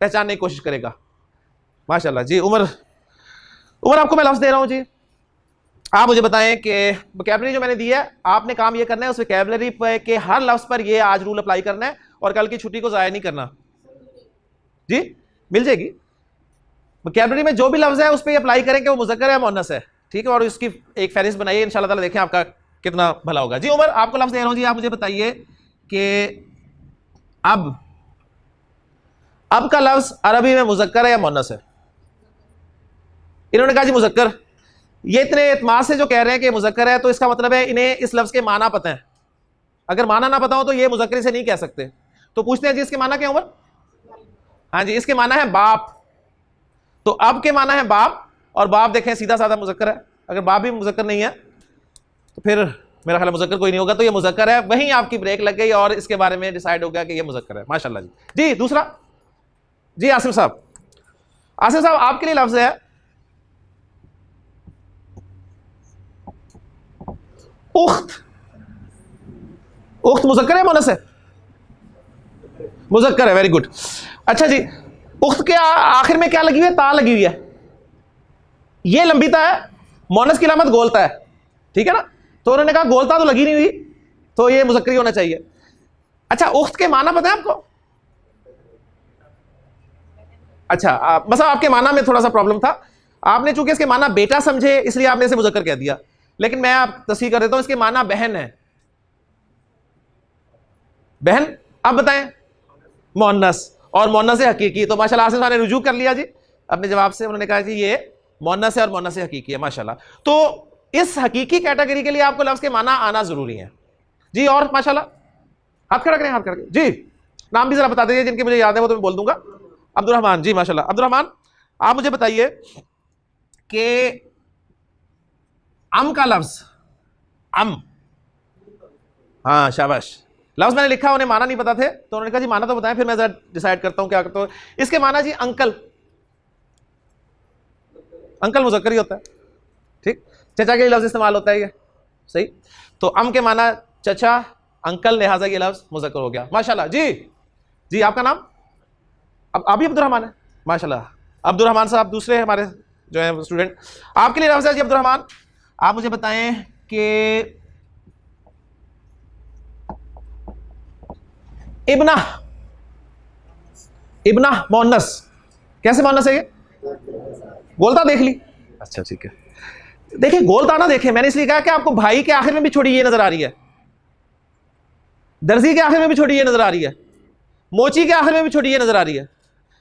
पहचानने की कोशिश करेगा? माशाल्लाह जी। उमर आपको मैं लफ्ज दे रहा हूं जी, आप मुझे बताएं कि वोकैबुलरी जो मैंने दी है आपने काम ये करना है उस वोकैबुलरी पे के हर लफ्ज पर ये आज रूल अप्लाई करना है और कल की छुट्टी को ज़ाया नहीं करना जी। मिल जाएगी वोकैबुलरी में जो भी लफ्ज है उस पर अप्लाई करें कि वो मुज़क्कर है मोनस है। ठीक है, और इसकी एक फहरिस्त बनाइए, इंशाल्लाह ताला देखें आपका कितना भला होगा जी। उमर आपको लफ्ज दे रहा हूं जी, आप मुझे बताइए कि अब का लफ्ज अरबी में मुज़क्कर है या मोनस है? इन्होंने कहा जी मुज़क्कर। ये इतने एतमाद से जो कह रहे हैं कि मुज़क्कर है तो इसका मतलब है इन्हें इस लफ्ज के माना पता है। अगर माना ना पता हो तो ये मुज़क्कर से नहीं कह सकते। तो पूछते हैं जी इसके माना क्या उमर? हाँ जी, इसके माना है बाप। तो अब के माना है बाप, और बाप देखें सीधा साधा मुज़क्कर है। अगर बाप भी मुज़क्कर नहीं है तो फिर मेरा ख्याल मुज़क्कर कोई नहीं होगा, तो ये मुज़क्कर है। वहीं आपकी ब्रेक लग गई और इसके बारे में डिसाइड हो गया कि ये मुज़क्कर है। माशाल्लाह जी। जी दूसरा जी आसिफ साहब, आपके लिए लफ्ज है उख्त। उख्त मुज़क्कर है मोनस है? मुज़क्कर है, वेरी गुड। अच्छा जी, उख्त के आखिर में क्या लगी हुई है? ता लगी हुई है। ये लंबीता है, मोनस की अलामत गोलता है। ठीक है ना, तो उन्होंने कहा गोलता तो लगी नहीं हुई तो ये मुज़क्कर ही होना चाहिए। अच्छा, उख्त के माना पता है आपको? अच्छा, बस आपके माना में थोड़ा सा प्रॉब्लम था। आपने चूंकि इसके माना बेटा समझे इसलिए आपने इसे मुज़क्कर कह दिया, लेकिन मैं आप तस्हीह कर देता हूं, इसके माना बहन है। बहन, आप बताएं। मोनस, और मोनस है हकीकी। तो माशाल्लाह आसिफ साहब ने रुजू कर लिया जी अपने जवाब से। उन्होंने कहा जी ये मोनस है और मोनस है हकीकी है। माशाल्लाह। तो इस हकीकी कैटेगरी के लिए आपको लफ्ज के माना आना जरूरी है जी। और माशाल्लाह हाथ खड़ा करें, हाथ खड़ा करें जी। नाम भी जरा बता दीजिए जिनके मुझे याद है वो तो मैं बोल दूंगा। अब्दुर्रहमान जी, माशाल्लाह। अब्दुर्रहमान आप मुझे बताइए कि अम का लफ्ज, अम, हाँ शाबाश। लफ्ज मैंने लिखा, उन्हें माना नहीं पता थे तो उन्होंने कहा जी माना तो बताएं, फिर मैं जरा डिसाइड करता हूं क्या करता हूं। इसके माना जी अंकल। अंकल मुज़क्कर ही होता है। ठीक, चचा के लिए लफ्ज इस्तेमाल होता है ये। सही, तो अम के माना चचा, अंकल, लिहाजा ये लफ्ज मुज़क्कर हो गया। माशाल्लाह जी। जी आपका नाम? अब अभी अब्दुर्रहमान है। माशाल्लाह। अब्दुर्रहमान साहब दूसरे हमारे जो है स्टूडेंट, आपके लिए लफ्ज है जी अब्दुर्रहमान। आप मुझे बताएं कि इब्ना, इब्ना मोहन्नस, कैसे मोहन्नस है ये? गोलता देख ली, अच्छा ठीक है। देखिए गोलता ना देखें, मैंने इसलिए कहा कि आपको भाई के आखिर में भी छोटी ये नजर आ रही है, दर्जी के आखिर में भी छोटी ये नजर आ रही है, मोची के आखिर में भी छोटी ये नजर आ रही है,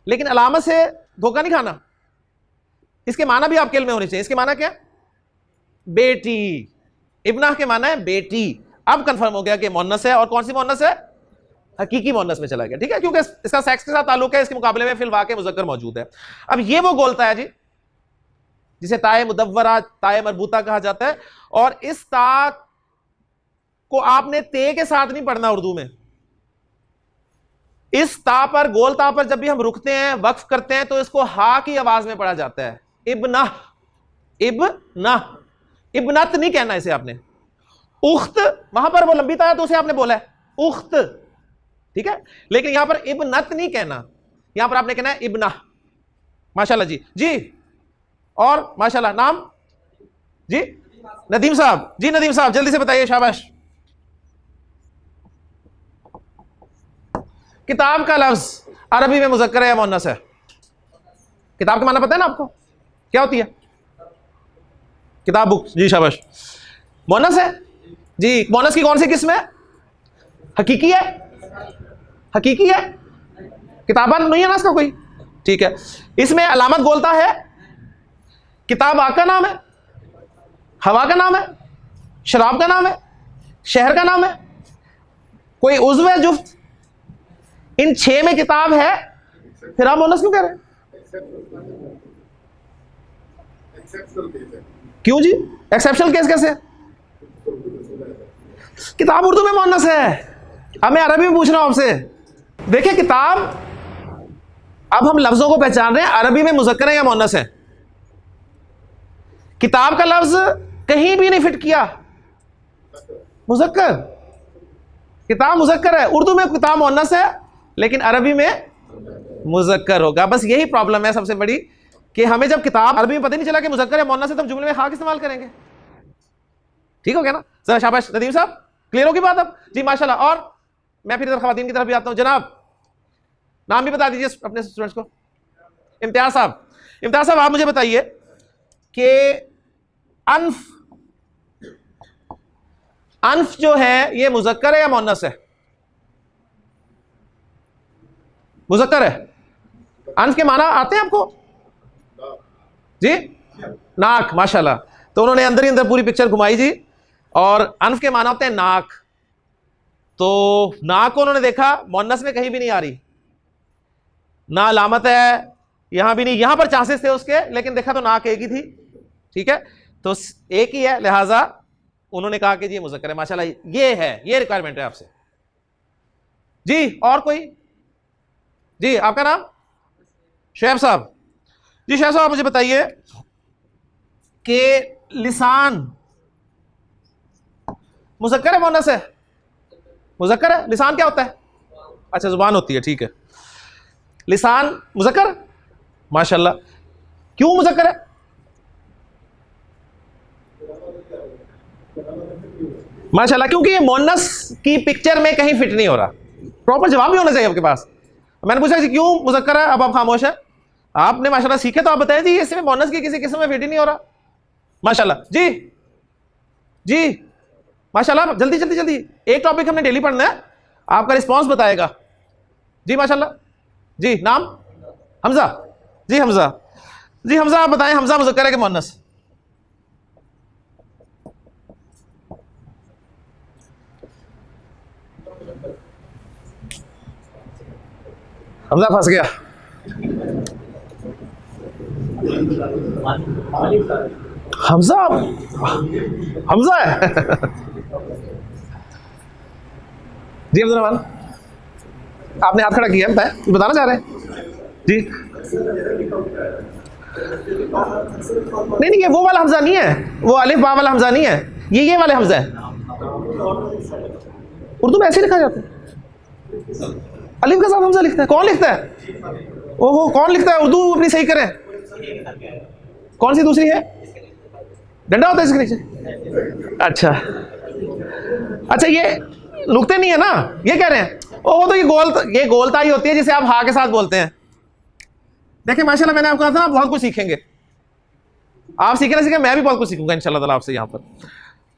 लेकिन अलामत से धोखा नहीं खाना। इसके माना भी आपके इल्म में होने चाहिए। इसके माना क्या? बेटी। इब्ना के माना है बेटी। अब कंफर्म हो गया कि मोहन्नस है, और कौन सी मोहन्नस है? हकीकी मोहन्नस में चला गया, ठीक है, क्योंकि इसका सेक्स के साथ ताल्लुक है, इसके मुकाबले में फिल वाक़े मुज़क्कर मौजूद है। अब ये वो गोलता है जी जिसे ताए मुदव्वरा, ताए मरबूता कहा जाता है, और इस ता को आपने ते के साथ नहीं पढ़ना उर्दू में। इस ता पर, गोल ता पर जब भी हम रुकते हैं, वक्फ करते हैं, तो इसको हा की आवाज में पढ़ा जाता है, इब्ना, इब्ना। इब्नत नहीं कहना इसे आपने। उख्त, वहां पर वो लंबी ता है तो उसे आपने बोला है उख्त, ठीक है, लेकिन यहां पर इब्नत नहीं कहना, यहां पर आपने कहना है इब्ना। माशाल्लाह जी। जी और माशाल्लाह, नाम जी? नदीम साहब। जी नदीम साहब जल्दी से बताइए, शाबाश। किताब का लफ्ज अरबी में मुज़क्कर है या मुअन्नस है? किताब का माना पता है ना आपको, क्या होती है? किताब, बुक। जी शाबाश। मुअन्नस है जी। मुअन्नस की कौन सी किस्म है? हकीकी है, हकीकी है, किताबन नहीं है ना इसका कोई, ठीक है। इसमें अलामत गोलता है, किताब आग का नाम है, हवा का नाम है, शराब का नाम है, शहर का नाम है, कोई उज़्व है जुफ्त, इन 6 में किताब है, फिर आप मुअन्नस क्यों कह रहे हैं? क्यों जी? एक्सेप्शनल केस कैसे? किताब उर्दू में मुअन्नस है, अब मैं अरबी में पूछ रहा हूं आपसे। देखिए किताब, अब हम लफ्जों को पहचान रहे हैं, अरबी में मुज़क्कर है या मुअन्नस है। किताब का लफ्ज कहीं भी नहीं फिट किया, मुज़क्कर, किताब मुज़क्कर है। उर्दू में किताब मुअन्नस है, लेकिन अरबी में मुज़क्कर होगा। बस यही प्रॉब्लम है सबसे बड़ी, कि हमें जब किताब अरबी में पता नहीं चला कि मुज़क्कर है मुअन्नस है, तो हम जुमले में खाक इस्तेमाल करेंगे। ठीक हो गया ना? जरा शाबाश नदीम साहब, क्लियर होगी बात अब? जी माशाल्लाह। और मैं फिर इधर खवातीन की तरफ भी आता हूं। जनाब नाम भी बता दीजिए अपने स्टूडेंट्स को। इम्तियाज साहब, इम्तियाज साहब आप मुझे बताइए कि अनफ, अनफ जो है ये मुज़क्कर है या मुअन्नस है? मुज़क्कर है। अनफ के माना आते हैं आपको जी? नाक, माशाल्लाह। तो उन्होंने अंदर ही अंदर पूरी पिक्चर घुमाई जी। और अनफ के माना होते हैं नाक, तो नाक को उन्होंने देखा मुअन्नस में कहीं भी नहीं आ रही, ना अलामत है, यहां भी नहीं, यहां पर चांसेस थे उसके, लेकिन देखा तो नाक एक ही थी, ठीक है, तो एक ही है, लिहाजा उन्होंने कहा कि जी मुज़क्कर है। माशाल्लाह, ये है, ये रिक्वायरमेंट है आपसे जी। और कोई? जी आपका नाम? शुएब साहब। जी शुएब साहब मुझे बताइए कि लिसान मुज़क्कर है मुअन्नस है? मुज़क्कर है। लिसान क्या होता है? अच्छा जुबान होती है, ठीक है। लिसान मुज़क्कर, माशाल्लाह। क्यों मुज़क्कर है? माशाल्लाह, क्योंकि ये मुअन्नस की पिक्चर में कहीं फिट नहीं हो रहा। प्रॉपर जवाब भी होना चाहिए आपके पास। मैंने पूछा कि क्यों मुज़क्कर है, अब आप खामोश है। आपने माशाल्लाह सीखे तो आप बताएं जी, इसमें मुअन्नस की किसी किस्म में फिट ही नहीं हो रहा। माशाल्लाह जी। जी माशाल्लाह, जल्दी जल्दी जल्दी, एक टॉपिक हमने डेली पढ़ना है, आपका रिस्पांस बताएगा जी। माशाल्लाह जी। नाम? हमजा। जी हमजा। जी हमजा आप बताएं, हमजा मुज़क्कर है कि मुअन्नस? हमजा फंस गया। हमजा, हमजा है जी। अब्दुल रहमान, आपने हाथ खड़ा किया, बताना चाह रहे हैं जी? नहीं नहीं, ये वो वाला हमजा नहीं है, वो अलिफ बा वाला हमजा नहीं है, ये वाले हमजा है। उर्दू में ऐसे लिखा जाता है, अलिफ के साथ हमजा लिखता है। कौन लिखता है? ओहो, कौन लिखता है? उर्दू अपनी सही करें। कौन सी दूसरी है? डंडा होता है इसके नीचे। अच्छा अच्छा, नुकते नहीं है ना, ये कह रहे हैं। वो तो ये गोलता ही होती है जिसे आप हा के साथ बोलते हैं। देखिए माशाल्लाह, मैंने आपको कहा था बहुत कुछ सीखेंगे, आप सीखे ना सीखे, मैं भी बहुत कुछ सीखूंगा इंशाल्लाह ताला आपसे यहाँ पर।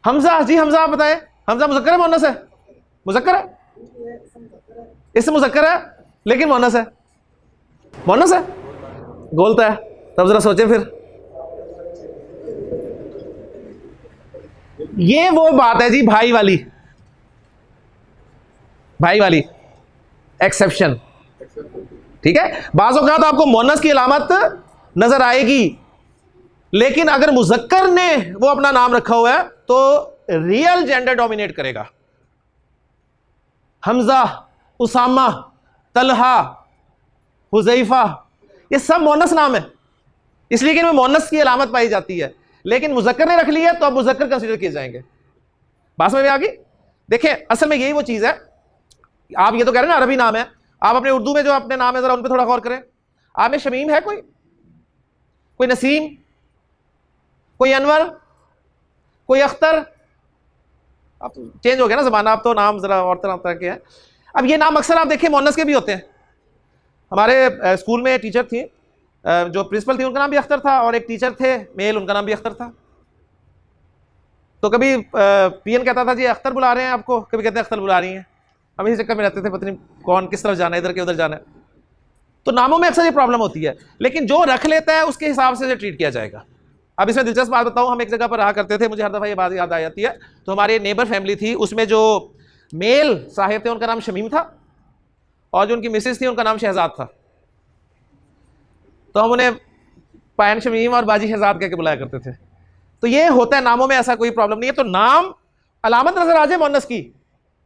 हमजा, जी हमजा आप बताएं, हमजा मुज़क्कर है मुअन्नस है? मुज़क्कर है, इससे मुज़क्कर है लेकिन मुअन्नस है, मुअन्नस है, गोलता है। तब जरा सोचें फिर, ये वो बात है जी भाई वाली, भाई वाली एक्सेप्शन, ठीक है। बाज़ औक़ात आपको मुअन्नस की अलामत नजर आएगी, लेकिन अगर मुज़क्कर ने वो अपना नाम रखा हुआ है तो रियल जेंडर डोमिनेट करेगा। हमजा, उसामा, तलहा, हुज़ैफा, ये सब मुअन्नस नाम है, इसलिए कि इनमें मुअन्नस की अलामत पाई जाती है, लेकिन मुज़क्कर ने रख लिया तो अब मुज़क्कर कंसीडर किए जाएंगे। बात समझ में आ गई? देखिए असल में यही वो चीज है, आप ये तो कह रहे हैं ना अरबी नाम है, आप अपने उर्दू में जो अपने नाम है जरा उन पर थोड़ा गौर करें। आप में शमीम है कोई नसीम, कोई अनवर, कोई अख्तर? अब तो चेंज हो गया ना जमाना, अब तो नाम जरा और तरह तरह के हैं। अब ये नाम अक्सर आप देखिए मुअन्नस के भी होते हैं। हमारे स्कूल में टीचर थी, जो प्रिंसिपल थी उनका नाम भी अख्तर था, और एक टीचर थे मेल, उनका नाम भी अख्तर था। तो कभी पीएन कहता था जी अख्तर बुला रहे हैं आपको, कभी कहते हैं अख्तर बुला रही हैं। हम इसी चक्कर में रहते थे, पता नहीं कौन किस तरफ जाना है, इधर के उधर जाना है। तो नामों में अक्सर ये प्रॉब्लम होती है, लेकिन जो रख लेता है उसके हिसाब से ट्रीट किया जाएगा। अब इसमें दिलचस्प बात बताऊं, हम एक जगह पर रहा करते थे, मुझे हर दफ़ा ये बात याद आ जाती है। तो हमारे नेबर फैमिली थी, उसमें जो मेल साहिब थे उनका नाम शमीम था, और जो उनकी मिसेज थी उनका नाम शहजाद था। तो हम उन्हें पायन शमीम और बाजी शहजाद कह के बुलाया करते थे। तो ये होता है, नामों में ऐसा कोई प्रॉब्लम नहीं है। तो नाम अलामत नजर आ जाए मुअन्नस की,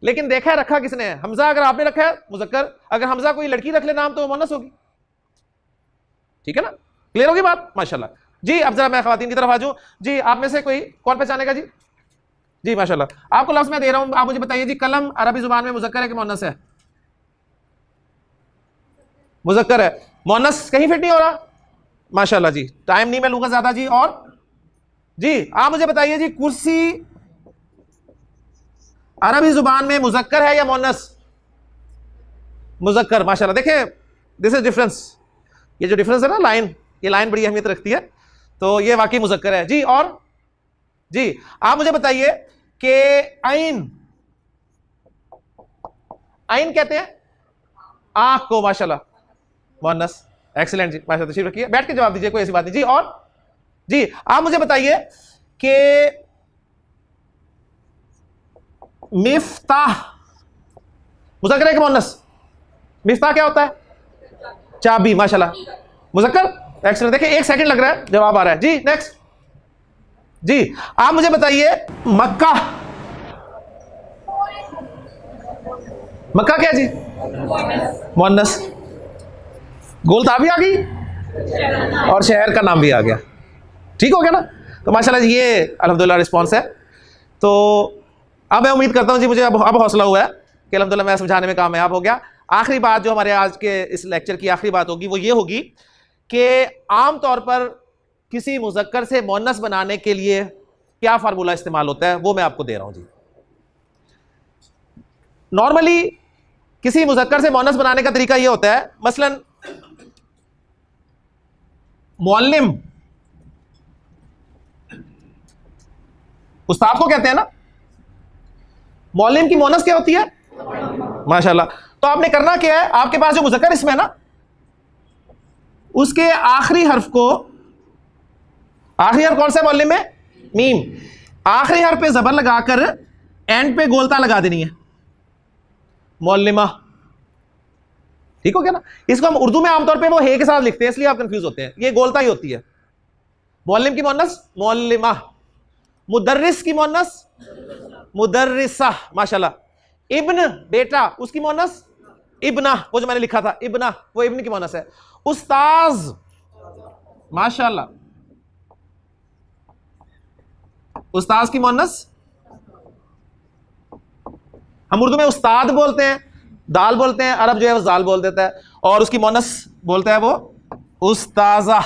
लेकिन देखा है रखा किसने है। हमजा अगर आपने रखा है मुज़क्कर, अगर हमजा कोई लड़की रख ले नाम तो मुअन्नस होगी, ठीक है ना? क्लियर होगी बात? माशाल्लाह जी। अब जरा मैं ख़वातीन की तरफ आ जाऊं जी, आप में से कोई कौन पहचानेगा जी? जी माशाल्लाह, आपको लफ्ज़ मैं दे रहा हूं, आप मुझे बताइए जी, कलम अरबी जुबान में मुज़क्कर है कि मुअन्नस है? मुज़क्कर है, मुअन्नस कहीं फिट नहीं हो रहा। माशाल्लाह जी, टाइम नहीं मैं लूंगा ज्यादा जी। और जी आप मुझे बताइए जी, कुर्सी अरबी जुबान में मुज़क्कर है या मुअन्नस? मुज़क्कर, माशाल्लाह। देखें दिस इज डिफरेंस, ये जो डिफरेंस है ना लाइन, ये लाइन बड़ी अहमियत रखती है। तो ये वाकई मुज़क्कर है जी। और जी आप मुझे बताइए कि आइन, आइन कहते हैं आंख को, माशाल्लाह, मुअन्नस। एक्सीलेंट जी, माशाल्लाह। तशरीफ रखिए, बैठ के जवाब दीजिए, कोई ऐसी बात नहीं जी। और जी आप मुझे बताइए कि मिफ्ताह मुज़क्कर है कि मुअन्नस? मिफ्ताह क्या होता है? चाबी, माशाल्लाह, मुज़क्कर। एक्सीलेंट। देखिए 1 सेकंड लग रहा है, जवाब आ रहा है जी। नेक्स्ट जी आप मुझे बताइए, मक्का, मक्का क्या जी? मुअन्नस। गोलता भी आ गई और शहर का नाम भी आ गया, ठीक हो गया ना? तो माशाल्लाह जी, ये अल्हम्दुलिल्लाह रिस्पॉन्स है। तो अब मैं उम्मीद करता हूँ जी, मुझे अब हौसला हुआ है कि अल्हम्दुलिल्लाह मैं समझाने में कामयाब हो गया। आखिरी बात जो हमारे आज के इस लेक्चर की आखिरी बात होगी वो ये होगी कि आम तौर पर किसी मुज़क्कर से मुअन्नस बनाने के लिए क्या फार्मूला इस्तेमाल होता है, वो मैं आपको दे रहा हूँ जी। नॉर्मली किसी मुज़क्कर से मुअन्नस बनाने का तरीका ये होता है, मसलन मुअल्लिम, उस्ताद को कहते हैं ना, मुअल्लिम की मुअन्नस क्या होती है? माशाल्लाह। तो आपने करना क्या है, आपके पास जो मुज़क्कर इसमें है ना, उसके आखिरी हर्फ को, आखिरी हर्फ कौन सा मुअल्लिम में? मीम। आखिरी हर्फ पे जबर लगाकर एंड पे गोलता लगा देनी है, मुअल्लिमा, ठीक हो गया ना? इसको हम उर्दू में आमतौर पे वो हे के साथ लिखते हैं, इसलिए आप कंफ्यूज होते हैं, ये गोलता ही होती है। मुअल्लिम की मुअन्नस मुअल्लिमा, मुदर्रिस की मुअन्नस मुदर्रिसा, माशाल्लाह। इब्न बेटा, उसकी मुअन्नस इब्ना, वो जो मैंने लिखा था इब्ना, वो इब्न की मुअन्नस है। उस्ताज, माशाल्लाह, उस्ताज की मुअन्नस, हम उर्दू में उस्ताद बोलते हैं, दाल बोलते हैं, अरब जो है वो जाल बोल देता है, और उसकी मुअन्नस बोलता है वो उस्ताजा।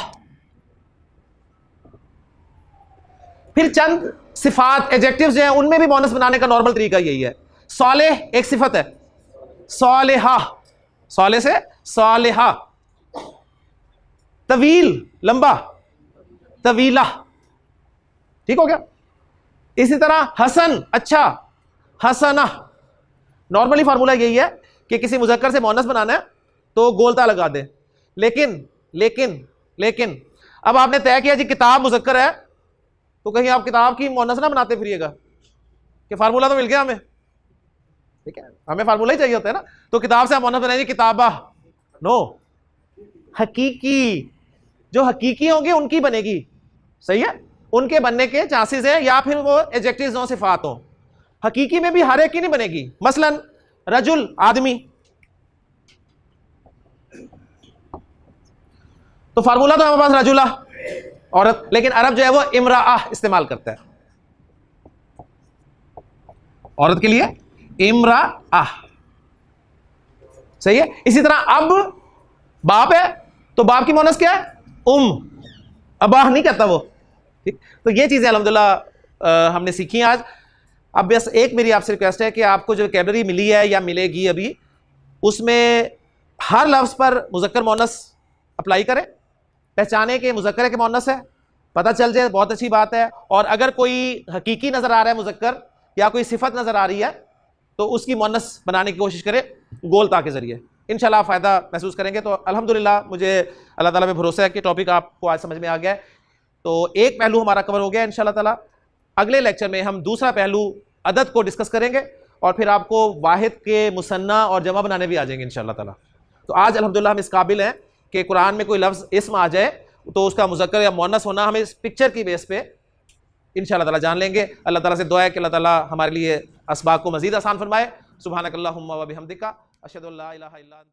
फिर चंद सिफात एडजेक्टिव्स जो हैं उनमें भी मुअन्नस बनाने का नॉर्मल तरीका यही है। सालेह एक सिफत है, सालेहा, साले से सालेहा। तवील लंबा, तवीला, ठीक हो गया। इसी तरह हसन अच्छा, हसना। नॉर्मली फार्मूला यही है कि किसी मुजक्कर से मोनस बनाना है तो गोलता लगा दे। लेकिन लेकिन लेकिन अब आपने तय किया जी किताब मुजक्कर है, तो कहीं आप किताब की मोनस ना बनाते फिरिएगा कि फार्मूला तो मिल गया हमें, ठीक है, हमें फार्मूला ही चाहिए होता है ना। तो किताब से आप मोनस बनाएंगे किताबा, नो, हकीकी, जो हकीकी होंगे उनकी बनेगी, सही है, उनके बनने के चांसेस हैं, या फिर वो एडजेक्टिव्स हो, सिफात हो। हकीकी में भी हर एक की नहीं बनेगी। मसलन रजुल आदमी, तो फार्मूला तो हमारे पास रजुला औरत, लेकिन अरब जो है वो इमराअह इस्तेमाल करता है औरत के लिए, इमराअह, सही है। इसी तरह अब बाप है तो बाप की मोनस क्या है, अबाह नहीं कहता वो, ठीक। तो ये चीजें अल्हम्दुलिल्लाह हमने सीखी आज। अब बस एक मेरी आपसे रिक्वेस्ट है कि आपको जो वोकैबुलरी मिली है या मिलेगी अभी, उसमें हर लफ्ज पर मुजक्कर मोनस अप्लाई करें, पहचाने कि मुजक्कर है कि मोनस है, पता चल जाए, बहुत अच्छी बात है। और अगर कोई हकीकी नजर आ रहा है मुजक्कर या कोई सिफत नजर आ रही है तो उसकी मोनस बनाने की कोशिश करें गोलता के जरिए, इंशाल्लाह आप फ़ायदा महसूस करेंगे। तो अल्हम्दुलिल्लाह मुझे अल्लाह ताला पे भरोसा है कि टॉपिक आपको आज समझ में आ गया है। तो एक पहलू हमारा कवर हो गया इंशाल्लाह ताला। अगले लेक्चर में हम दूसरा पहलू अदद को डिस्कस करेंगे और फिर आपको वाहिद के मुसन्ना और जमा बनाने भी आ जाएंगे इंशाल्लाह ताला। तो आज अल्हम्दुलिल्लाह हम इस काबिल हैं कि कुरान में कोई लफ्ज़ इस्म आ जाए तो उसका मुज़क्कर या मुअन्नस होना हम इस पिक्चर की बेस पे इंशाल्लाह ताला जान लेंगे। अल्लाह ताला से दुआ है कि अल्लाह ताला हमारे लिए असबाब को मज़ीद आसान फरमाए। सुब्हानकल्लाहुम्मा व बिहम्दिका अशहदु अल्ला इलाहा इल्ला अंता।